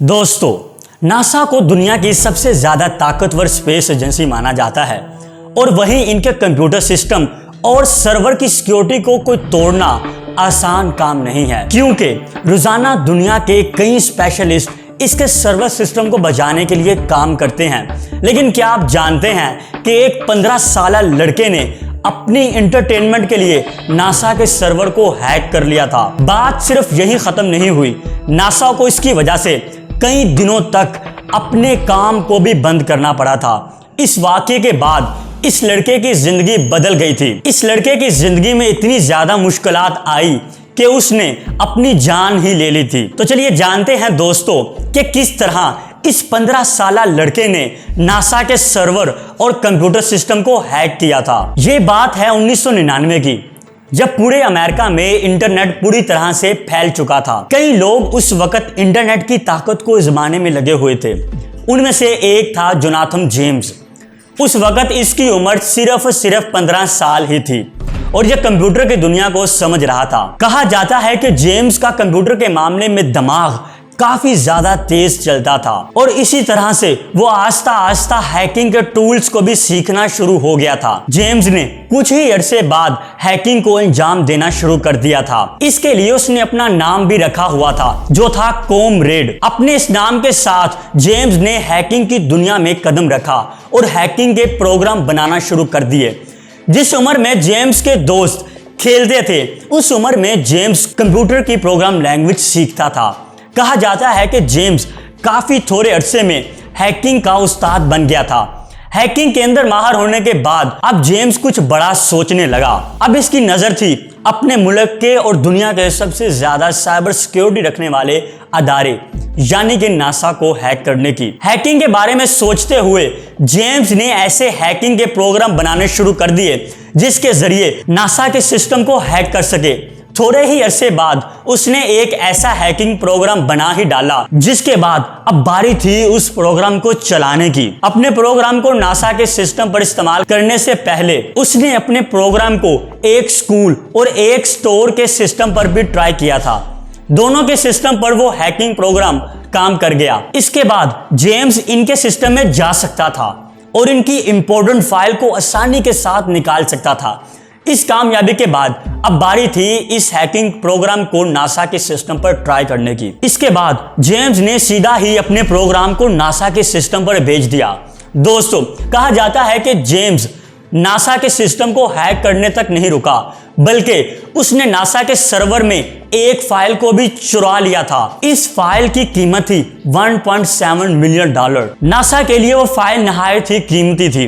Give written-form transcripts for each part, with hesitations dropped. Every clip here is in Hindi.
दोस्तों, नासा को दुनिया की सबसे ज्यादा ताकतवर स्पेस एजेंसी माना जाता है और वहीं इनके कंप्यूटर सिस्टम और सर्वर की सिक्योरिटी को कोई तोड़ना आसान काम नहीं है, क्योंकि रोजाना दुनिया के कई स्पेशलिस्ट इसके सर्वर सिस्टम को बचाने के लिए काम करते हैं। लेकिन क्या आप जानते हैं कि एक 15 साल लड़के ने अपनी एंटरटेनमेंट के लिए नासा के सर्वर को हैक कर लिया था। बात सिर्फ यही खत्म नहीं हुई, नासा को इसकी वजह से कई दिनों तक अपने काम को भी बंद करना पड़ा था। इस वाकये के बाद इस लड़के की जिंदगी बदल गई थी। इस लड़के की जिंदगी में इतनी ज्यादा मुश्किलात आई कि उसने अपनी जान ही ले ली थी। तो चलिए जानते हैं दोस्तों कि किस तरह इस 15 साल लड़के ने नासा के सर्वर और कंप्यूटर सिस्टम को हैक किया था। ये बात है 1999 की, जब पूरे अमेरिका में इंटरनेट पूरी तरह से फैल चुका था। कई लोग उस वक्त इंटरनेट की ताकत को आजमाने में लगे हुए थे। उनमें से एक था जोनाथन जेम्स। उस वक्त इसकी उम्र सिर्फ 15 साल ही थी और यह कंप्यूटर की दुनिया को समझ रहा था। कहा जाता है कि जेम्स का कंप्यूटर के मामले में दिमाग काफी ज्यादा तेज चलता था और इसी तरह से वो आस्ता आस्ता हैकिंग के टूल्स को भी सीखना शुरू हो गया था। जेम्स ने कुछ ही अरसे बाद हैकिंग को अंजाम देना शुरू कर दिया था। इसके लिए उसने अपना नाम भी रखा हुआ था, जो था कॉमरेड। अपने इस नाम के साथ जेम्स ने हैकिंग की दुनिया में कदम रखा और हैकिंग के प्रोग्राम बनाना शुरू कर दिए। जिस उम्र में जेम्स के दोस्त खेलते थे, उस उम्र में जेम्स कंप्यूटर की प्रोग्राम लैंग्वेज सीखता था। कहा जाता है कि जेम्स काफी थोड़े अरसे में हैकिंग का उस्ताद बन गया था। हैकिंग के अंदर माहिर होने के बाद अब जेम्स कुछ बड़ा सोचने लगा। अब इसकी नजर थी अपने मुल्क के और दुनिया के सबसे ज्यादा साइबर सिक्योरिटी रखने वाले अदारे यानी कि नासा को हैक करने की। हैकिंग के बारे में सोचते हुए जेम्स ने ऐसे हैकिंग के प्रोग्राम बनाने शुरू कर दिए जिसके जरिए नासा के सिस्टम को हैक कर सके। थोड़े ही अरसे बाद उसने एक ऐसा हैकिंग प्रोग्राम बना ही डाला, जिसके बाद अब बारी थी उस प्रोग्राम को चलाने की। अपने प्रोग्राम को नासा के सिस्टम पर इस्तेमाल करने से पहले उसने अपने प्रोग्राम को एक स्कूल और एक स्टोर के सिस्टम पर भी ट्राई किया था। दोनों के सिस्टम पर वो हैकिंग प्रोग्राम काम कर गया। इसके बाद जेम्स इनके सिस्टम में जा सकता था और इनकी इंपॉर्टेंट फाइल को आसानी के साथ निकाल सकता था। इस कामयाबी के बाद अब बारी थी इस हैकिंग प्रोग्राम को नासा के सिस्टम पर ट्राई करने की। इसके बाद जेम्स ने सीधा ही अपने प्रोग्राम को नासा के सिस्टम पर भेज दिया। दोस्तों, कहा जाता है कि जेम्स नासा के सिस्टम को हैक करने तक नहीं रुका, बल्कि उसने नासा के सर्वर में एक फाइल को भी चुरा लिया था। इस फाइल की कीमत थी $1.7 मिलियन। नासा के लिए वो फाइल नहायत ही कीमती थी।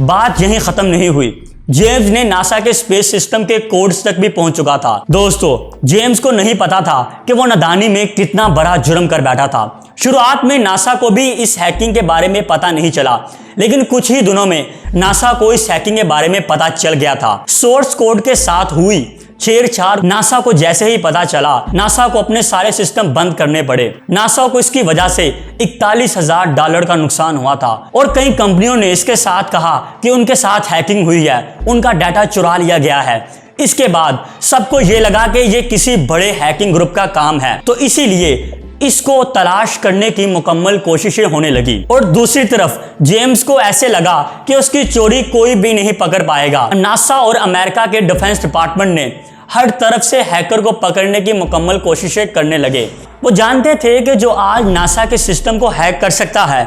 बात यहीं खत्म नहीं हुई, जेम्स ने नासा के स्पेस सिस्टम के कोड्स तक भी पहुंच चुका था। दोस्तों, जेम्स को नहीं पता था कि वो नादानी में कितना बड़ा जुर्म कर बैठा था। शुरुआत में नासा को भी इस हैकिंग के बारे में पता नहीं चला, लेकिन कुछ ही दिनों में नासा को इस हैकिंग के बारे में पता चल गया था। सोर्स कोड के साथ हुई छेड़छाड़ नासा को जैसे ही पता चला, नासा को अपने सारे सिस्टम बंद करने पड़े। नासा को इसकी वजह से $41,000 का नुकसान हुआ था और कई कंपनियों ने इसके साथ कहा कि उनके साथ हैकिंग हुई है, उनका डाटा चुरा लिया गया है। इसके बाद सबको ये लगा कि ये किसी बड़े हैकिंग ग्रुप का काम है, तो इसीलिए इसको तलाश करने की मुकम्मल कोशिशें होने लगी। और दूसरी तरफ जेम्स को ऐसे लगा कि उसकी चोरी कोई भी नहीं पकड़ पाएगा। नासा और अमेरिका के डिफेंस डिपार्टमेंट ने हर तरफ से हैकर को पकड़ने की मुकम्मल कोशिशें करने लगे। वो जानते थे कि जो आज नासा के सिस्टम को हैक कर सकता है,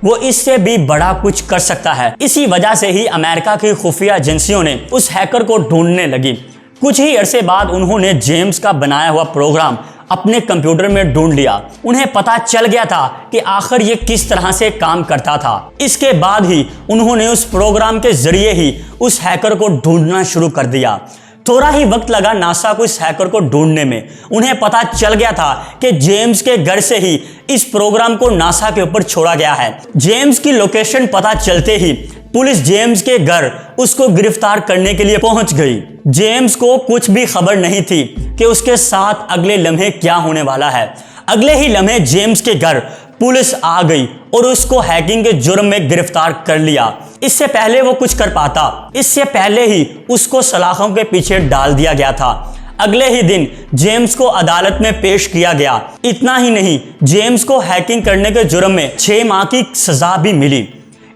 वो इससे भी बड़ा कुछ कर सकता है। इसी वजह से ही अमेरिका की खुफिया एजेंसियों ने उस हैकर को ढूंढने लगी। कुछ ही अरसे बाद उन्होंने जेम्स का बनाया हुआ प्रोग्राम अपने कंप्यूटर में ढूंढ लिया। उन्हें पता चल गया था कि आखिर ये किस तरह से काम करता था। इसके बाद ही उन्होंने उस प्रोग्राम के जरिए ही उस हैकर को ढूंढना शुरू कर दिया। थोड़ा ही वक्त लगा नासा को इस हैकर को ढूंढने में। उन्हें पता चल गया था कि जेम्स के घर से ही इस प्रोग्राम को नासा के ऊपर छोड़ा गया है। जेम्स की लोकेशन पता चलते ही पुलिस जेम्स के घर उसको गिरफ्तार करने के लिए पहुंच गई। जेम्स को कुछ भी खबर नहीं थी कि उसके साथ अगले लम्हे क्या होने वाला है। अगले ही लम्हे जेम्स के घर पुलिस आ गई और उसको हैकिंग के जुर्म में गिरफ्तार कर लिया। इससे पहले वो कुछ कर पाता, इससे पहले ही उसको सलाखों के पीछे डाल दिया गया था। अगले ही दिन जेम्स को अदालत में पेश किया गया। इतना ही नहीं, जेम्स को हैकिंग करने के जुर्म में 6 माह की सजा भी मिली।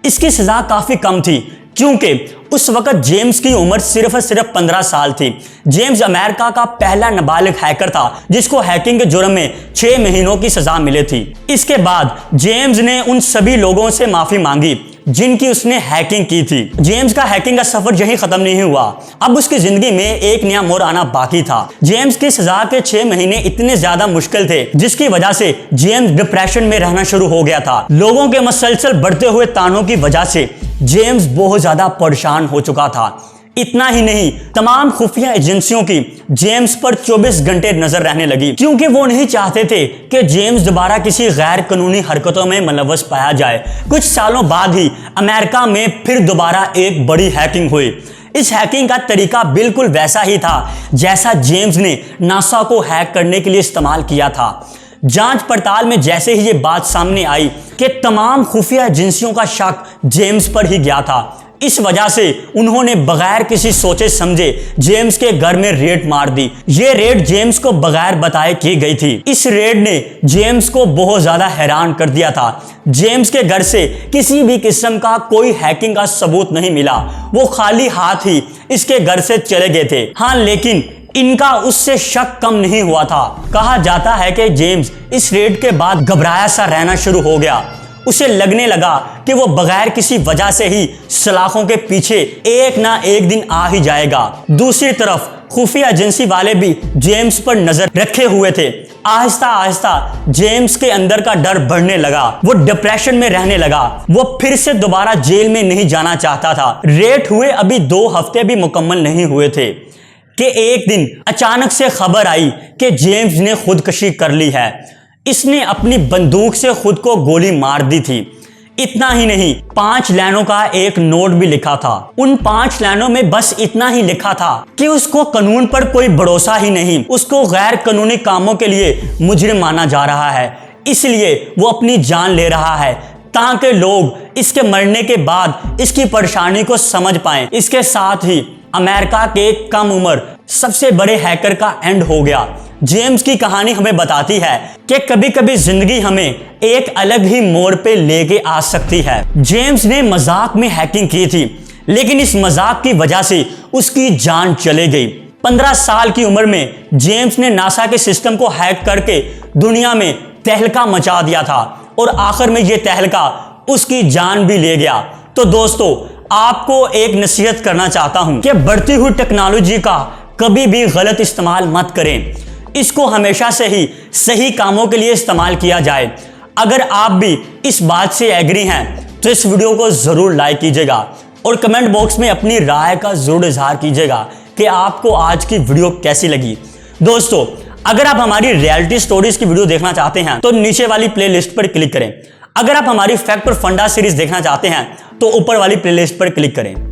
इसकी सजा काफी कम थी क्योंकि उस वक्त जेम्स की उम्र सिर्फ 15 साल थी। जेम्स अमेरिका का पहला नाबालिग हैकर था जिसको हैकिंग के जुर्म में 6 महीनों की सजा मिली थी। इसके बाद जेम्स ने उन सभी लोगों से माफी मांगी जिनकी उसने हैकिंग की थी। जेम्स का हैकिंग का सफर यहीं खत्म नहीं हुआ, अब उसकी जिंदगी में एक नया मोड़ आना बाकी था। जेम्स की सजा के 6 महीने इतने ज्यादा मुश्किल थे जिसकी वजह से जेम्स डिप्रेशन में रहना शुरू हो गया था। लोगों के मसलसल बढ़ते हुए तानों की वजह से जेम्स बहुत ज्यादा परेशान हो चुका था। इतना ही नहीं, तमाम खुफिया एजेंसियों की जेम्स पर 24 घंटे नजर रहने लगी क्योंकि वो नहीं चाहते थे कि जेम्स दोबारा किसी गैर कानूनी हरकतों में मुलव्वस पाया जाए। कुछ सालों बाद ही अमेरिका में फिर दोबारा एक बड़ी हैकिंग हुई। इस हैकिंग का तरीका बिल्कुल वैसा ही था जैसा जेम्स ने नासा को हैक करने के लिए इस्तेमाल किया था। जांच पड़ताल में जैसे ही ये बात सामने आई कि तमाम खुफिया एजेंसियों का शक जेम्स पर ही गया था, इस वजह से उन्होंने बगैर किसी सोचे समझे जेम्स के घर में रेड मार दी। ये रेड जेम्स को बगैर बताए की गई थी। इस रेड ने जेम्स को बहुत ज्यादा हैरान कर दिया था। जेम्स के घर से किसी भी किस्म का कोई हैकिंग का सबूत नहीं मिला। वो खाली हाथ ही इसके घर से चले गए थे। हाँ, लेकिन इनका उससे शक कम नहीं हुआ था। कहा जाता है कि जेम्स इस रेड के बाद घबराया सा रहना शुरू हो गया। उसे लगने लगा कि वो बगैर किसी वजह से ही सलाखों के पीछे एक ना एक दिन आ ही जाएगा। दूसरी तरफ खुफिया एजेंसी वाले भी जेम्स पर नजर रखे हुए थे। आहिस्ता आहिस्ता जेम्स के अंदर का डर बढ़ने लगा। वो डिप्रेशन में रहने लगा। वो फिर से दोबारा जेल में नहीं जाना चाहता था। रेड हुए अभी 2 हफ्ते भी मुकम्मल नहीं हुए थे कि एक दिन अचानक से खबर आई कि जेम्स ने खुदकुशी कर ली है। इसने अपनी बंदूक से खुद को गोली मार दी थी। इतना ही नहीं, 5 लाइनों का एक नोट भी लिखा था। उन 5 लाइनों में बस इतना ही लिखा था कि उसको कानून पर कोई भरोसा ही नहीं, उसको गैर कानूनी कामों के लिए मुजरिम माना जा रहा है, इसलिए वो अपनी जान ले रहा है ताकि लोग इसके मरने के बाद इसकी परेशानी को समझ पाएं। इसके साथ ही अमेरिका के कम उम्र सबसे बड़े हैकर का एंड हो गया। जेम्स की कहानी हमें बताती है कि कभी कभी जिंदगी हमें एक अलग ही मोड़ पे लेके आ सकती है। जेम्स ने मजाक में हैकिंग की थी, लेकिन इस मजाक की वजह से उसकी जान चले गई। 15 साल की उम्र में जेम्स ने नासा के सिस्टम को हैक करके दुनिया में तहलका मचा दिया था और आखिर में ये तहलका उसकी जान भी ले गया। तो दोस्तों, आपको एक नसीहत करना चाहता हूं कि बढ़ती हुई टेक्नोलॉजी का कभी भी गलत इस्तेमाल मत करें। इसको हमेशा से ही सही कामों के लिए इस्तेमाल किया जाए। अगर आप भी इस बात से एग्री हैं तो इस वीडियो को जरूर लाइक कीजिएगा और कमेंट बॉक्स में अपनी राय का जरूर इजहार कीजिएगा कि आपको आज की वीडियो कैसी लगी। दोस्तों, अगर आप हमारी रियलिटी स्टोरीज की वीडियो देखना चाहते हैं तो नीचे वाली प्लेलिस्ट पर क्लिक करें। अगर आप हमारी फैक्ट और फंडा सीरीज देखना चाहते हैं तो ऊपर वाली प्लेलिस्ट पर क्लिक करें।